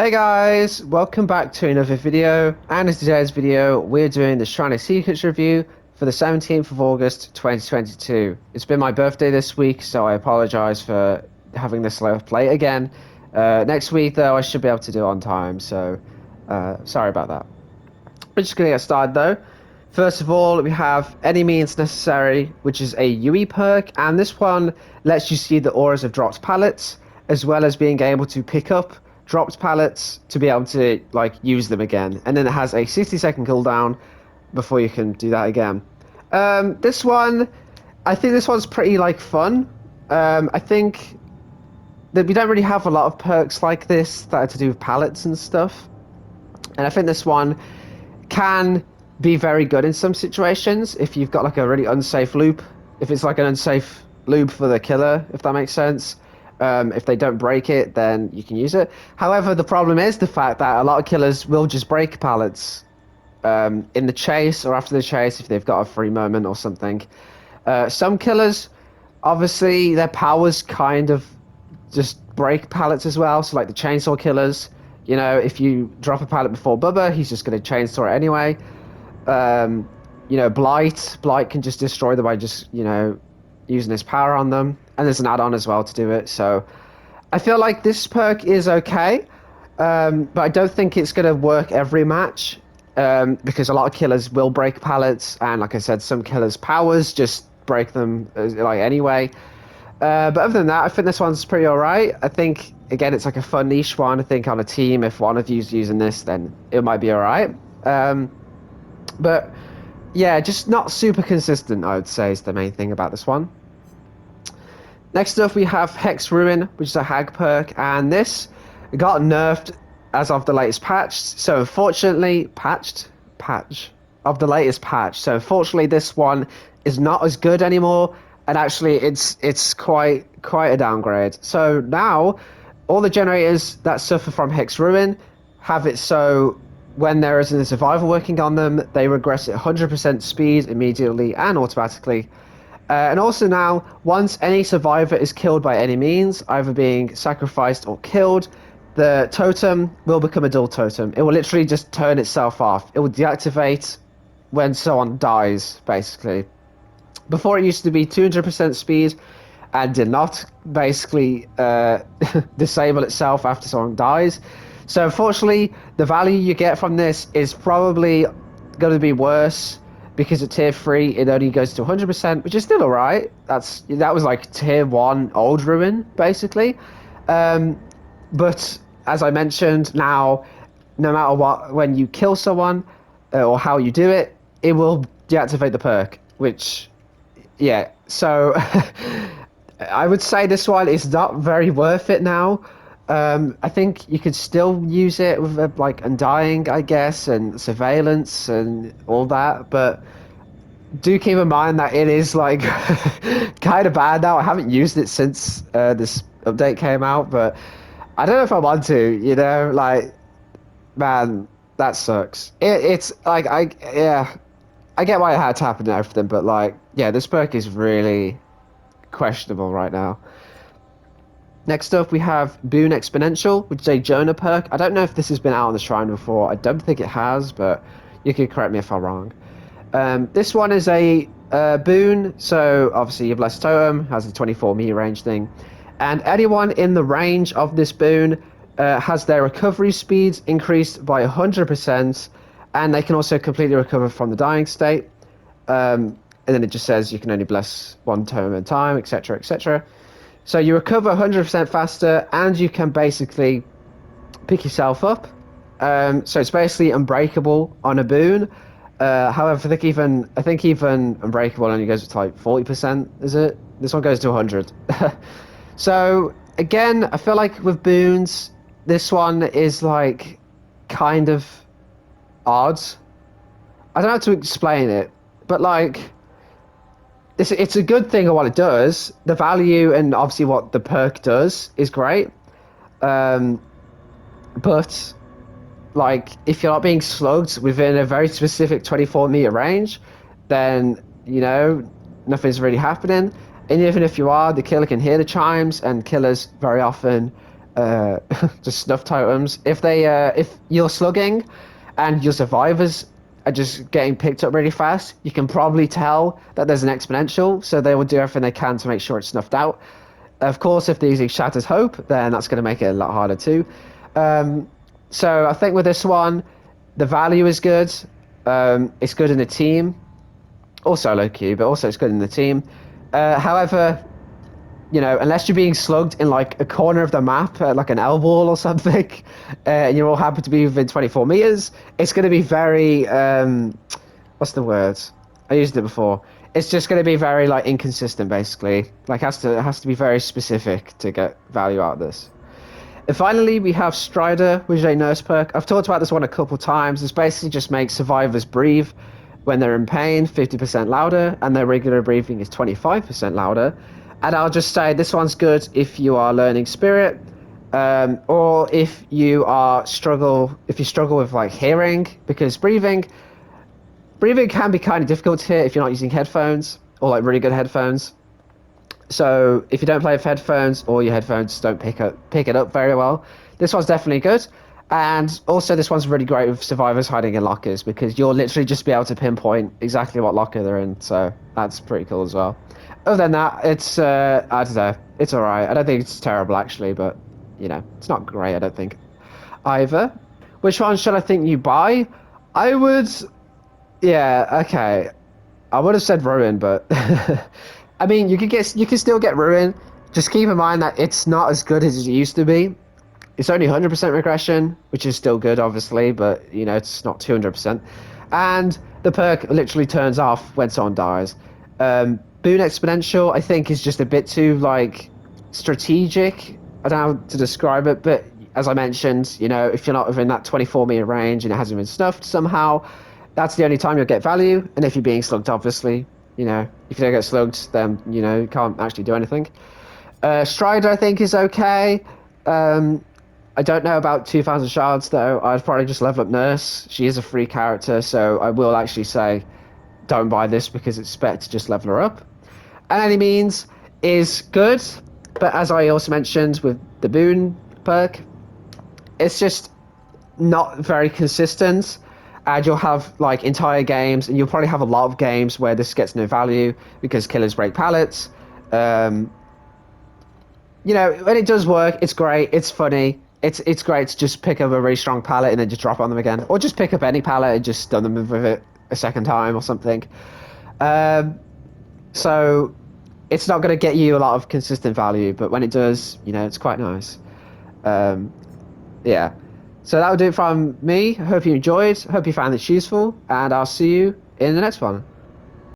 Hey guys, welcome back to another video, and in today's video we're doing the Shrine of Secrets review for the 17th of August 2022. It's been my birthday this week, so I apologise for having this late again. Next week though I should be able to do it on time, so sorry about that. We're just going to get started though. First of all, we have Any Means Necessary, which is a UE perk, and this one lets you see the auras of dropped pallets, as well as being able to pick up dropped pallets to be able to like use them again. And then it has a 60-second cooldown before you can do that again. This one, I think this one's pretty like fun. I think that we don't really have a lot of perks like this that are to do with pallets and stuff. And I think this one can be very good in some situations if you've got like a really unsafe loop. If it's like an unsafe loop for the killer, if that makes sense. If they don't break it, then you can use it. However, the problem is the fact that a lot of killers will just break pallets in the chase or after the chase if they've got a free moment or something. Some killers, obviously, their powers kind of just break pallets as well. So like the chainsaw killers, you know, if you drop a pallet before Bubba, he's just going to chainsaw it anyway. You know, Blight can just destroy them by just, you know, using his power on them, and there's an add-on as well to do it. So I feel like this perk is okay, but I don't think it's going to work every match, because a lot of killers will break pallets, and like I said, some killers' powers just break them like anyway. But other than that, I think this one's pretty alright. I think, again, it's like a fun niche one. I think on a team, if one of you's using this, then it might be alright. But yeah, just not super consistent, I would say, is the main thing about this one. Next up, we have Hex Ruin, which is a hag perk, and this got nerfed as of the latest patch. So unfortunately, patch of the latest patch. So unfortunately, this one is not as good anymore, and actually, it's quite a downgrade. So now, all the generators that suffer from Hex Ruin have it so when there isn't a survivor working on them, they regress at 100% speed immediately and automatically. And also now, once any survivor is killed by any means, either being sacrificed or killed, the totem will become a dual totem. It will literally just turn itself off. It will deactivate when someone dies, basically. Before it used to be 200% speed and did not basically disable itself after someone dies. So unfortunately, the value you get from this is probably going to be worse because at tier 3 it only goes to 100%, which is still alright. That was like tier 1 old ruin basically. But as I mentioned, now no matter what, when you kill someone or how you do it, it will deactivate the perk, which yeah. So I would say this one is not very worth it now. I think you could still use it with like Undying, I guess, and Surveillance and all that, but do keep in mind that it is like kind of bad now. I haven't used it since this update came out, but I don't know if I want to, you know, like, man, that sucks. It's like, I get why it had to happen and everything, but like, yeah, this perk is really questionable right now. Next up, we have Boone Exponential, which is a Jonah perk. I don't know if this has been out on the Shrine before. I don't think it has, but you can correct me if I'm wrong. This one is a boon, so obviously your Blessed Totem has a 24-meter range thing. And anyone in the range of this boon has their recovery speeds increased by 100%, and they can also completely recover from the dying state. And then it just says you can only bless one totem at a time, etc., etc. So you recover 100% faster, and you can basically pick yourself up. So it's basically unbreakable on a boon. However, I think even unbreakable only goes to like 40%. Is it? This one goes to 100. So again, I feel like with boons, this one is like kind of odd. I don't know how to explain it, but like, it's a good thing of what it does. The value and obviously what the perk does is great. But like, if you're not being slugged within a very specific 24-meter range, then, you know, nothing's really happening. And even if you are, the killer can hear the chimes, and killers very often uh, just snuff totems. If you're slugging and your survivors are just getting picked up really fast, you can probably tell that there's an exponential, so they will do everything they can to make sure it's snuffed out. Of course, if they're using Shattered Hope, then that's going to make it a lot harder too. Um, so I think with this one, the value is good. It's good in the team, or solo queue, but also it's good in the team. However, unless you're being slugged in like a corner of the map, like an L wall or something, and you all happen to be within 24 meters, it's going to be very, what's the word? I used it before. It's just going to be very like inconsistent, basically. Like it has to be very specific to get value out of this. And finally, we have Strider, which is a nurse perk. I've talked about this one a couple times. This basically just makes survivors breathe when they're in pain 50% louder, and their regular breathing is 25% louder. And I'll just say this one's good if you are learning Spirit, or if you struggle with like hearing, because breathing can be kind of difficult to hear if you're not using headphones or like really good headphones. So if you don't play with headphones or your headphones don't pick it up very well, this one's definitely good. And also this one's really great with survivors hiding in lockers because you'll literally just be able to pinpoint exactly what locker they're in. So that's pretty cool as well. Other than that, it's I don't know, it's alright. I don't think it's terrible actually, but it's not great, I don't think. Either. Which one should I think you buy? I would yeah, okay. I would have said Ruin, but I mean, you can still get Ruin. Just keep in mind that it's not as good as it used to be. It's only 100% regression, which is still good, obviously, but it's not 200%. And the perk literally turns off when someone dies. Boone Exponential, I think, is just a bit too like strategic. I don't know how to describe it, but as I mentioned, if you're not within that 24-meter range and it hasn't been snuffed somehow, that's the only time you'll get value. And if you're being slugged, obviously, if you don't get slugged, then you can't actually do anything. Strider, I think, is okay. I don't know about 2,000 shards though. I'd probably just level up Nurse. She is a free character, so I will actually say don't buy this because it's better to just level her up. And any means is good, but as I also mentioned with the Boone perk, it's just not very consistent. And you'll have like entire games, and you'll probably have a lot of games where this gets no value because killers break pallets. Um, when it does work, it's great. It's funny. It's great to just pick up a really strong pallet and then just drop on them again, or just pick up any pallet and just stun them with it a second time or something. Um, so it's not going to get you a lot of consistent value, but when it does, it's quite nice. Um, yeah. So that will do it from me. Hope you enjoyed. Hope you found this useful, and I'll see you in the next one.